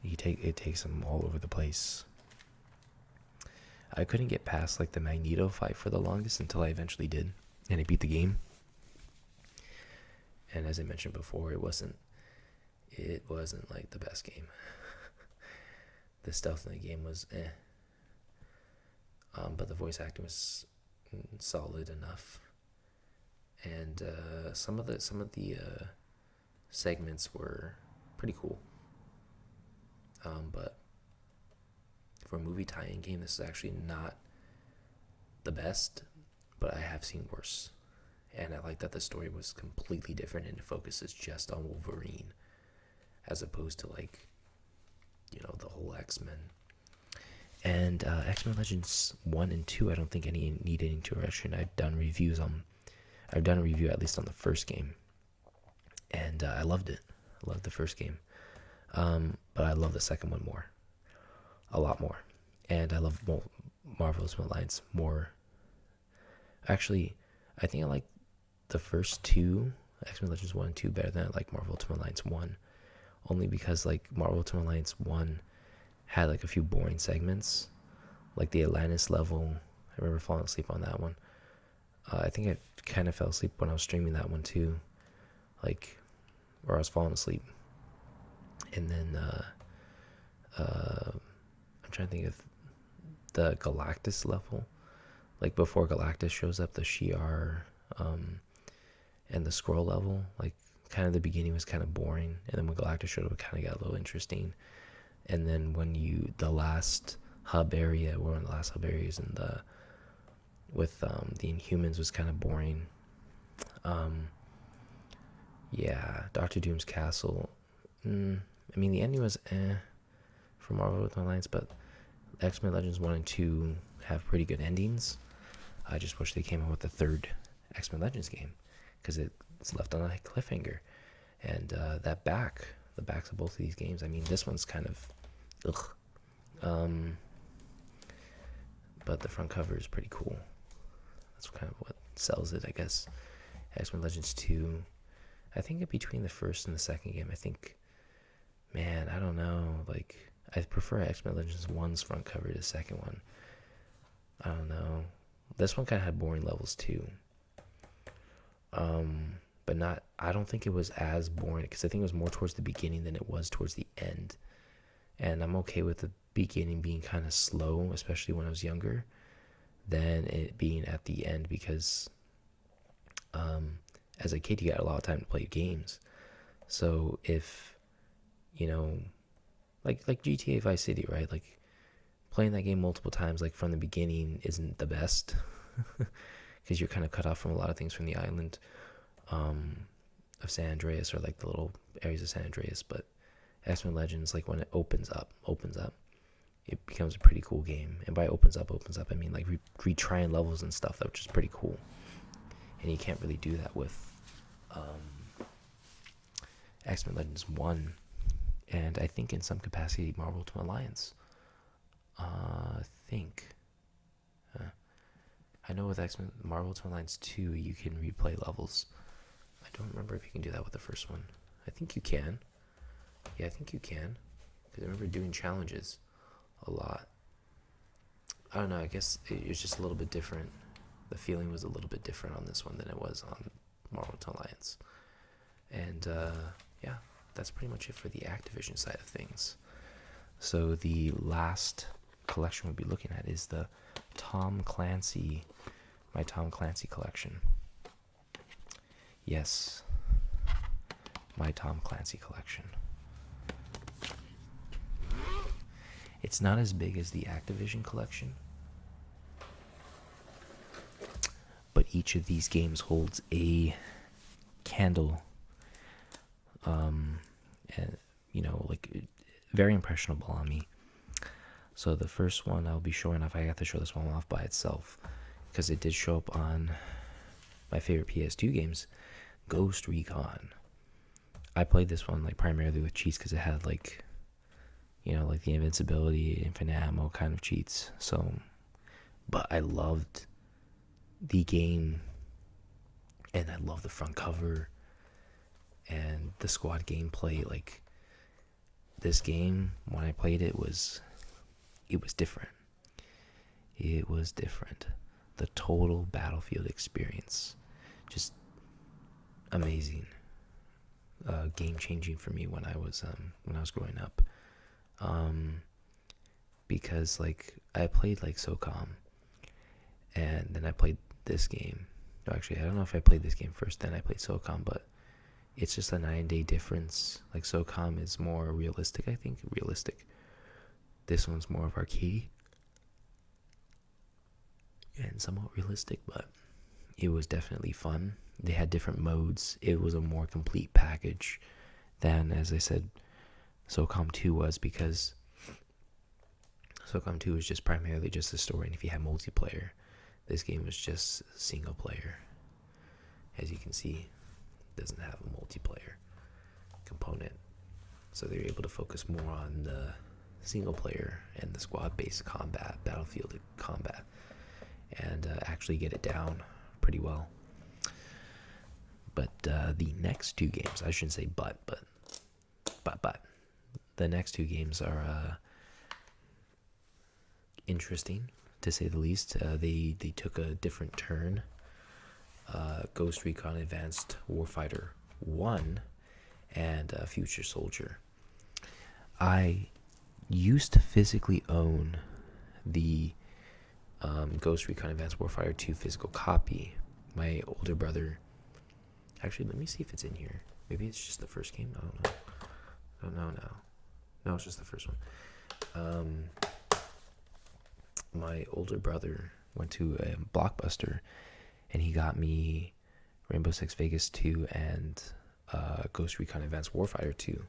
it takes him all over the place. I couldn't get past like the Magneto fight for the longest until I eventually did, and I beat the game. And as I mentioned before, it wasn't it wasn't like the best game. The stealth in the game was but the voice acting was solid enough, and some of the segments were pretty cool. But for a movie tie-in game, this is actually not the best, but I have seen worse. And I like that the story was completely different and it focuses just on Wolverine as opposed to like, the whole X-Men. And X-Men Legends 1 and 2, I don't think any need any direction. I've done a review at least on the first game. And I loved it. I loved the first game. But I love the second one more. A lot more. And I love Marvel Ultimate Alliance more. Actually, I think I like the first two, X-Men Legends 1 and 2, better than I like Marvel Ultimate Alliance 1. Only because like Marvel Ultimate Alliance 1 had like a few boring segments. Like the Atlantis level. I remember falling asleep on that one. I think I kind of fell asleep when I was streaming that one too. Or I was falling asleep. And then I'm trying to think of the Galactus level. Like before Galactus shows up, the Shi'ar and the Skrull level, like kind of the beginning was kind of boring, and then when Galactus showed up, it kind of got a little interesting. And then when the last hub area, one of the last hub areas with the Inhumans was kind of boring. Yeah, Doctor Doom's castle. I mean, the ending was for Marvel Ultimate Alliance, but X-Men Legends 1 and 2 have pretty good endings. I just wish they came out with a third X-Men Legends game, because it's left on a cliffhanger. And the backs of both of these games, I mean, this one's kind of but the front cover is pretty cool. That's kind of what sells it, I guess. X-Men Legends 2, I think between the first and the second game, I don't know, like, I prefer X-Men Legends 1's front cover to the second one. I don't know. This one kind of had boring levels too. But I don't think it was as boring, because I think it was more towards the beginning than it was towards the end. And I'm okay with the beginning being kind of slow, especially when I was younger, than it being at the end, because as a kid, you got a lot of time to play games. So if, like GTA Vice City, right? Like playing that game multiple times, like from the beginning, isn't the best, because you're kind of cut off from a lot of things from the island of San Andreas, or like the little areas of San Andreas. But X-Men Legends, like when it opens up, it becomes a pretty cool game. And by opens up, I mean like retrying levels and stuff, which is pretty cool. And you can't really do that with X-Men Legends 1, and I think in some capacity Marvel Ultimate Alliance. I know with X-Men Marvel Ultimate Alliance 2, you can replay levels. I don't remember if you can do that with the first one. I think you can. Yeah, I think you can, because I remember doing challenges a lot. I don't know, I guess it was just a little bit different. The feeling was a little bit different on this one than it was on Marvel Ultimate Alliance. And yeah, that's pretty much it for the Activision side of things. So the last collection we'll be looking at is the Tom Clancy collection. Yes, my Tom Clancy collection. It's not as big as the Activision collection, but each of these games holds a candle, and very impressionable on me. So the first one I'll be showing off, I got to show this one off by itself, because it did show up on my favorite PS2 games, Ghost Recon. I played this one primarily with cheats, because it had the invincibility, infinite ammo kind of cheats. So, but I loved the game, and I love the front cover and the squad gameplay. Like, this game, when I played it was different. It was different. The total Battlefield experience, just amazing. game changing for me when I was growing up. Because like I played like SOCOM, and then I played this game. No, actually, I don't know if I played this game first, then I played SOCOM, but it's just a 9-day difference. Like SOCOM is more realistic, I think. Realistic. This one's more of arcade and somewhat realistic, but it was definitely fun. They had different modes. It was a more complete package than, as I said, SOCOM 2 was, because SOCOM 2 was just primarily just a story, and if you had multiplayer, this game was just single player. As you can see, it doesn't have a multiplayer component, so they were able to focus more on the single player and the squad-based combat, battlefield combat, and actually get it down pretty well. But the next two games, I shouldn't say but the next two games are interesting, to say the least. They took a different turn. Ghost Recon Advanced Warfighter 1 and Future Soldier. I used to physically own the Ghost Recon Advanced Warfighter 2 physical copy. My older brother, actually, let me see if it's in here. Maybe it's just the first game. I don't know. I don't know now. No, it's just the first one. My older brother went to a Blockbuster, and he got me Rainbow Six Vegas 2 and Ghost Recon Advanced Warfighter 2.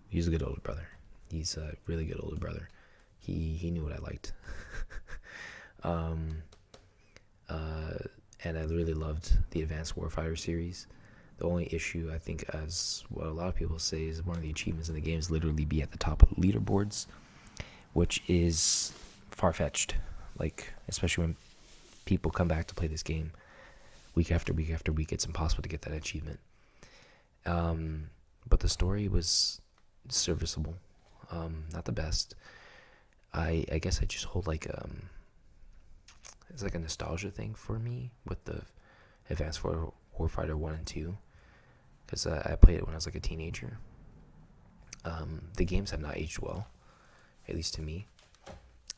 He's a good older brother. He's a really good older brother. He knew what I liked. And I really loved the Advanced Warfighter series. The only issue, I think, as what a lot of people say, is one of the achievements in the game is literally be at the top of the leaderboards, which is far-fetched. Like, especially when people come back to play this game week after week after week, it's impossible to get that achievement. But the story was serviceable. Not the best. I guess I just hold like it's like a nostalgia thing for me with the Advanced Warfighter 1 and 2, because I played it when I was like a teenager. The games have not aged well, at least to me.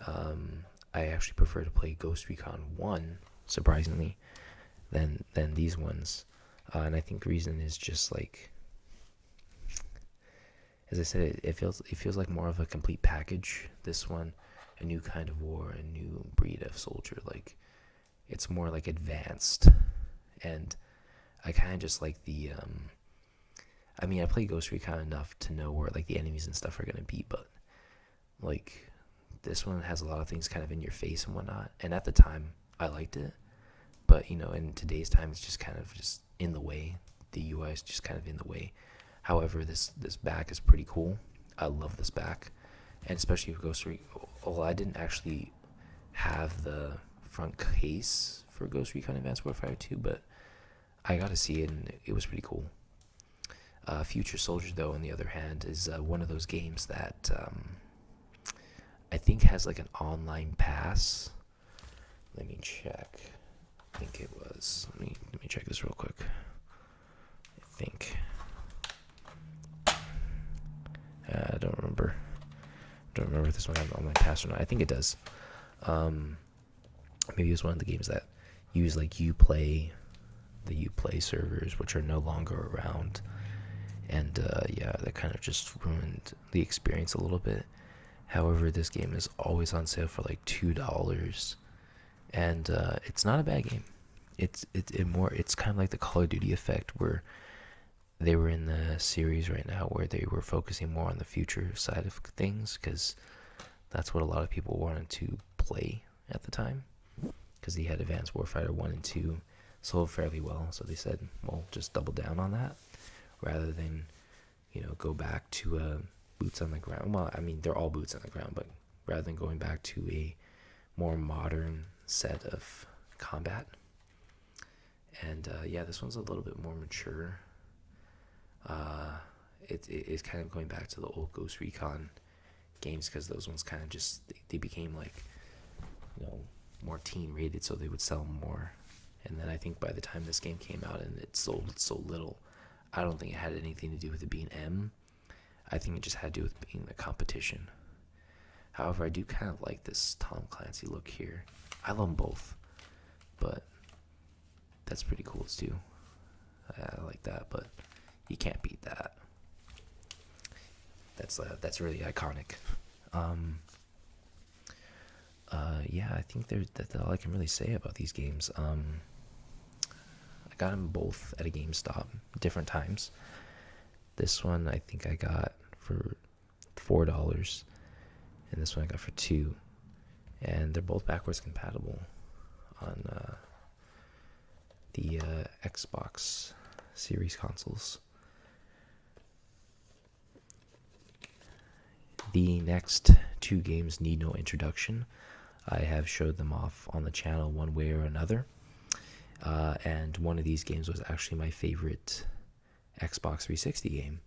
I actually prefer to play Ghost Recon 1, surprisingly, than these ones. And I think the reason is just like, as I said, it feels like more of a complete package. This one, a new kind of war, a new breed of soldier. Like, it's more like advanced, and I kind of just like the. I mean, I play Ghost Recon enough to know where like the enemies and stuff are gonna be, but like this one has a lot of things kind of in your face and whatnot. And at the time, I liked it, but in today's time, it's just kind of just in the way. The UI is just kind of in the way. However, this back is pretty cool. I love this back, and especially for Ghost Recon. Well, I didn't actually have the front case for Ghost Recon Advanced Warfighter 2, but I got to see it, and it was pretty cool. Future Soldier, though, on the other hand, is one of those games that I think has like an online pass. Let me check. I think it was. Let me check this real quick. I think. I don't remember. If this one has an online pass or not. I think it does. Maybe it's one of the games that use like the Uplay servers, which are no longer around. And that kind of just ruined the experience a little bit. However, this game is always on sale for like $2, and it's not a bad game. It's kind of like the Call of Duty effect, where they were in the series right now where they were focusing more on the future side of things, because that's what a lot of people wanted to play at the time, because they had Advanced Warfighter 1 and 2 sold fairly well, so they said, well, just double down on that rather than go back to boots on the ground. Well, I mean, they're all boots on the ground, but rather than going back to a more modern set of combat. And this one's a little bit more mature. It's kind of going back to the old Ghost Recon games, because those ones kind of just they became like more teen rated, so they would sell more And then I think by the time this game came out and it sold so little, I don't think it had anything to do with it being M. I think it just had to do with being the competition. However, I do kind of like this Tom Clancy look here. I love them both, but that's pretty cool too. I like that, but you can't beat that. That's really iconic. Yeah, I think that's all I can really say about these games. I got them both at a GameStop, different times. This one I think I got for $4, and this one I got for $2, and they're both backwards compatible on the Xbox Series consoles. The next 2 games need no introduction. I have showed them off on the channel one way or another. And one of these games was actually my favorite Xbox 360 game.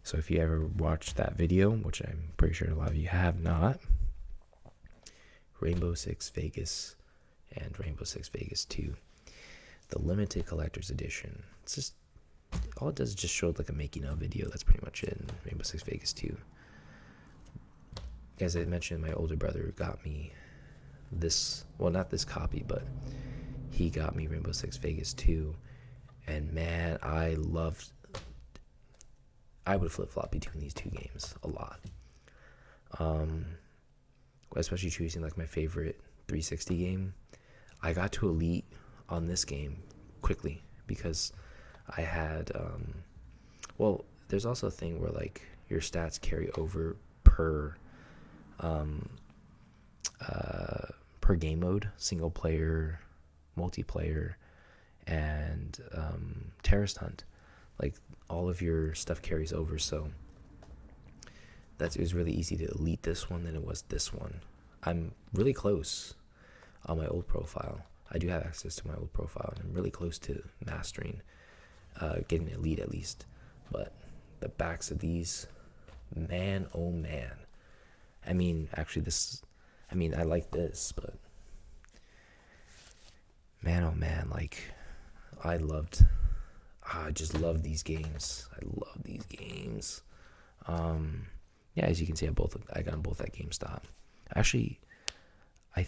So if you ever watched that video, which I'm pretty sure a lot of you have not, Rainbow Six Vegas and Rainbow Six Vegas 2, the limited collector's edition. It's just, all it does is just show like a making of video. That's pretty much it in Rainbow Six Vegas 2. As I mentioned, my older brother got me this, well, not this copy, but he got me Rainbow Six Vegas 2, and man, I would flip-flop between these 2 games a lot. Especially choosing like my favorite 360 game. I got to Elite on this game quickly because I had, well, there's also a thing where like your stats carry over per game mode, single player, multiplayer, and terrorist hunt. Like all of your stuff carries over, so it was really easy to elite this one than it was this one. I'm really close on my old profile. I do have access to my old profile, and I'm really close to mastering, getting elite at least. But the backs of these, man, oh man. I mean, actually I like this, but man, oh man, like, I just love these games. I love these games. Yeah, as you can see, I got them both at GameStop. Actually, I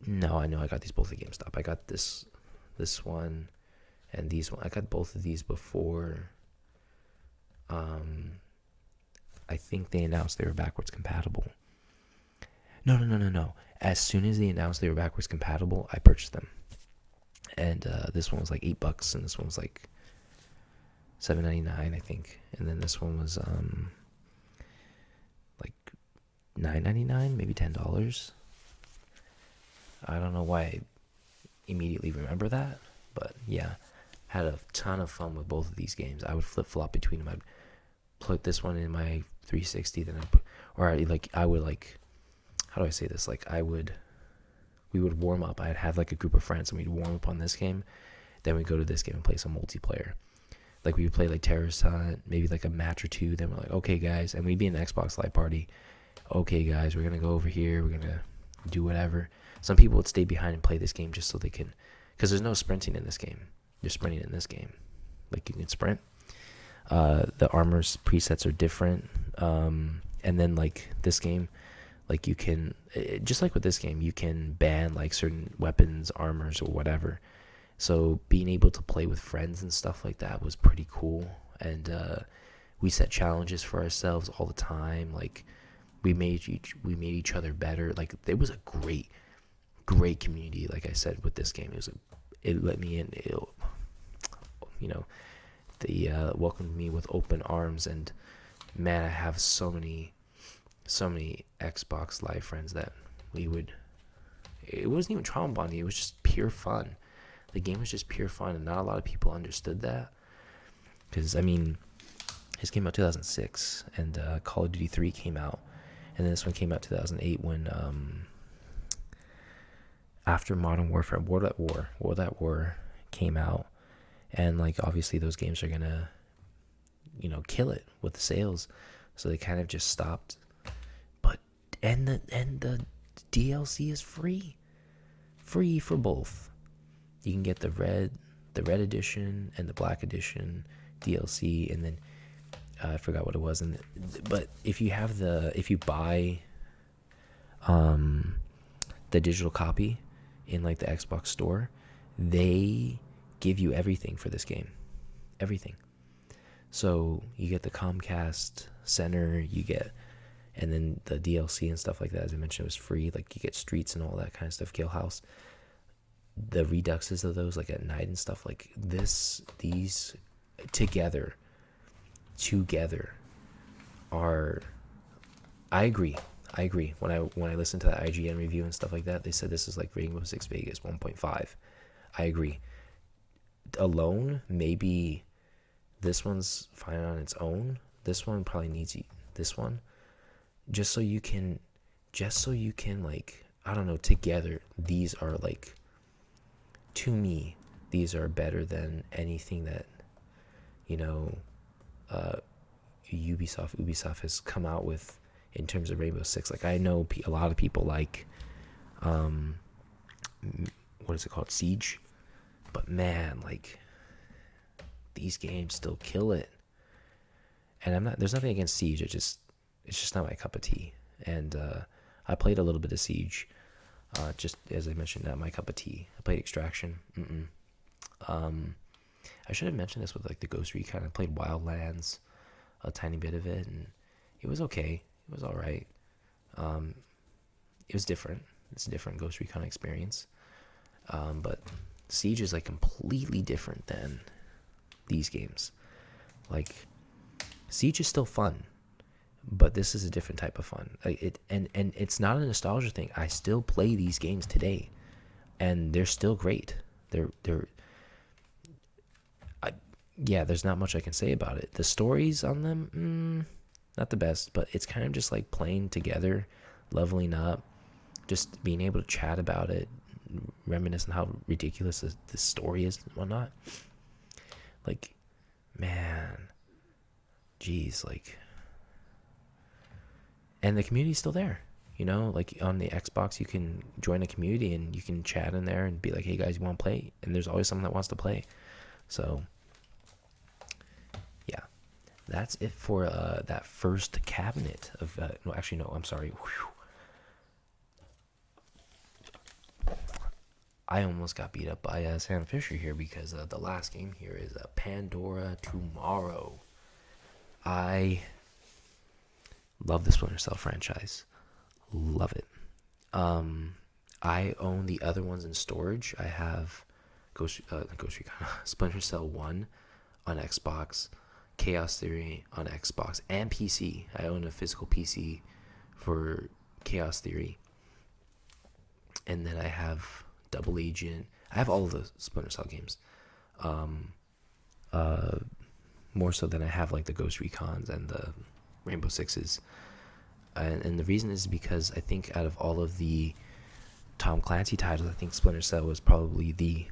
know I got these both at GameStop. I got this one and these one. I got both of these before. I think they announced they were backwards compatible. No. As soon as they announced they were backwards compatible, I purchased them. And this one was like $8, and this one was like $7.99, I think. And then this one was like $9.99, maybe $10. I don't know why I immediately remember that, but yeah, had a ton of fun with both of these games. I would flip-flop between them. I'd put this one in my 360, then I would how do I say this? Like we would warm up. I'd have like a group of friends and we'd warm up on this game. Then we'd go to this game and play some multiplayer. Like we would play like Terrorist Hunt, maybe like a match or 2. Then we're like, okay guys, and we'd be in an Xbox Live party. Okay guys, we're going to go over here. We're going to do whatever. Some people would stay behind and play this game just so they can, because there's no sprinting in this game. You're sprinting in this game. Like you can sprint. The armor's presets are different. And then like this game, like you can, just like with this game, you can ban like certain weapons, armors, or whatever. So being able to play with friends and stuff like that was pretty cool. And we set challenges for ourselves all the time. Like we made each other better. Like it was a great community. Like I said, with this game, it let me in. They welcomed me with open arms, and man, I have so many Xbox Live friends that it wasn't even trauma bonding, it was just pure fun. The game was just pure fun, and not a lot of people understood that, because I mean, this came out 2006, and Call of Duty 3 came out, and then this one came out 2008 when after Modern Warfare, World at War came out, and like obviously those games are gonna kill it with the sales, so they kind of just stopped. And the DLC is free for both. you can get the red edition and the black edition DLC, and then I forgot what it was. But if you buy the digital copy in like the Xbox store, they give you everything for this game, everything. So you get the Comcast Center, and then the DLC and stuff like that. As I mentioned, it was free. Like you get Streets and all that kind of stuff. Kill House, the reduxes of those, like at night and stuff. Like these together are. I agree. When I listened to that IGN review and stuff like that, they said this is like Rainbow Six Vegas 1.5. I agree. Alone, maybe this one's fine on its own. This one probably needs this one, just so you can like, I don't know. Together, these are like, to me, these are better than anything that, Ubisoft has come out with in terms of Rainbow Six. Like I know a lot of people like, what is it called, Siege, but man, like these games still kill it. And there's nothing against Siege. It's just not my cup of tea. And I played a little bit of Siege, just as I mentioned, not my cup of tea. I played Extraction. I should have mentioned this with like the Ghost Recon. I played Wildlands, a tiny bit of it, and it was okay. It was all right. It was different. It's a different Ghost Recon experience. But Siege is like completely different than these games. Like Siege is still fun, but this is a different type of fun. And it's not a nostalgia thing. I still play these games today, and they're still great. There's not much I can say about it. The stories on them, not the best, but it's kind of just like playing together, leveling up, just being able to chat about it, reminisce on how ridiculous the story is and whatnot. Like, man, geez, like, and the community's still there, like on the Xbox, you can join a community and you can chat in there and be like, hey guys, you want to play? And there's always someone that wants to play. So yeah, that's it for that first cabinet of I'm sorry. Whew. I almost got beat up by Sam Fisher here because the last game here is Pandora Tomorrow. I love the Splinter Cell franchise. Love it. I own the other ones in storage. I have Ghost Recon, Splinter Cell 1 on Xbox, Chaos Theory on Xbox, and PC. I own a physical PC for Chaos Theory. And then I have Double Agent. I have all of the Splinter Cell games. More so than I have like the Ghost Recons and the Rainbow Sixes. And the reason is because I think out of all of the Tom Clancy titles, I think Splinter Cell was probably the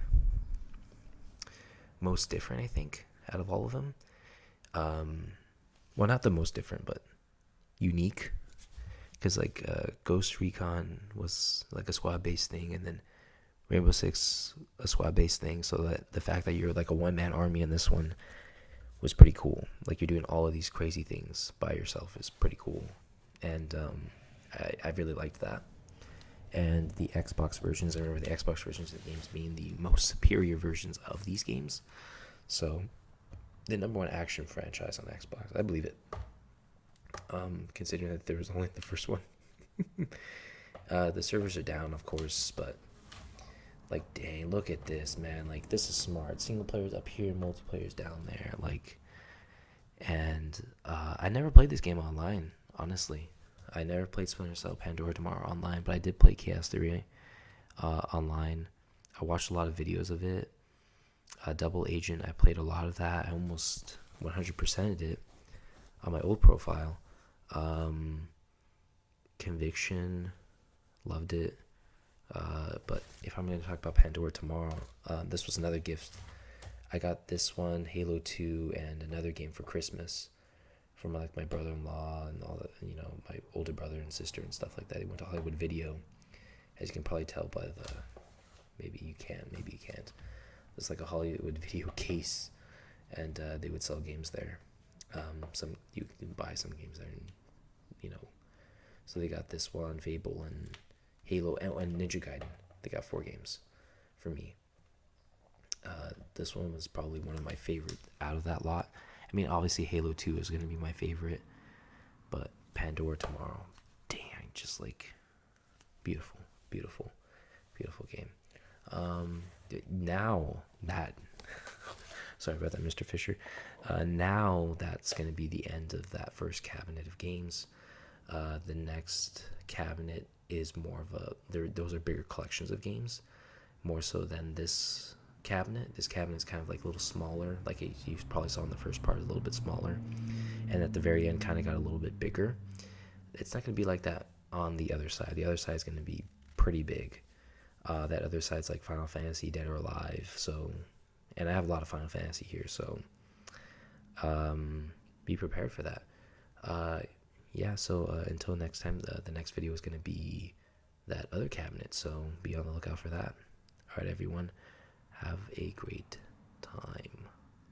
most different, I think, out of all of them. Well, not the most different, but unique. Because like Ghost Recon was like a squad-based thing, and then Rainbow Six a squad-based thing. So that the fact that you're like a one-man army in this one was pretty cool. Like you're doing all of these crazy things by yourself is pretty cool, and I really liked that. And the Xbox versions, I remember the Xbox versions of the games being the most superior versions of these games. So the number one action franchise on Xbox, I believe it. Considering that there was only the first one. The servers are down, of course, but like, dang, look at this, man. Like, this is smart. Single player's up here, multiplayer's down there. Like, and I never played this game online, honestly. I never played Splinter Cell Pandora Tomorrow online, but I did play Chaos Theory online. I watched a lot of videos of it. Double Agent, I played a lot of that. I almost 100%ed it on my old profile. Conviction, loved it. But if I'm going to talk about Pandora Tomorrow, this was another gift. I got this one, Halo 2, and another game for Christmas from like my brother-in-law and all that, my older brother and sister and stuff like that. They went to Hollywood Video, as you can probably tell by Maybe you can, maybe you can't. It's like a Hollywood video case, and they would sell games there. Some you can buy some games there, and, you know. So they got this one, Fable and Halo, and Ninja Gaiden. They got 4 games for me. This one was probably one of my favorite out of that lot. I mean, obviously Halo 2 is going to be my favorite, but Pandora Tomorrow, dang, just like beautiful, beautiful, beautiful game. Now that, sorry about that, Mr. Fisher. Now that's going to be the end of that first cabinet of games. The next cabinet is more of those are bigger collections of games, more so than this cabinet. This cabinet is kind of like a little smaller, like you probably saw in the first part, a little bit smaller, and at the very end kind of got a little bit bigger. It's not going to be like that on the other side. The other side is going to be pretty big. That other side's like Final Fantasy, Dead or Alive. So, and I have a lot of Final Fantasy here, so be prepared for that. Yeah, so until next time, the next video is going to be that other cabinet, so be on the lookout for that. All right, everyone, have a great time.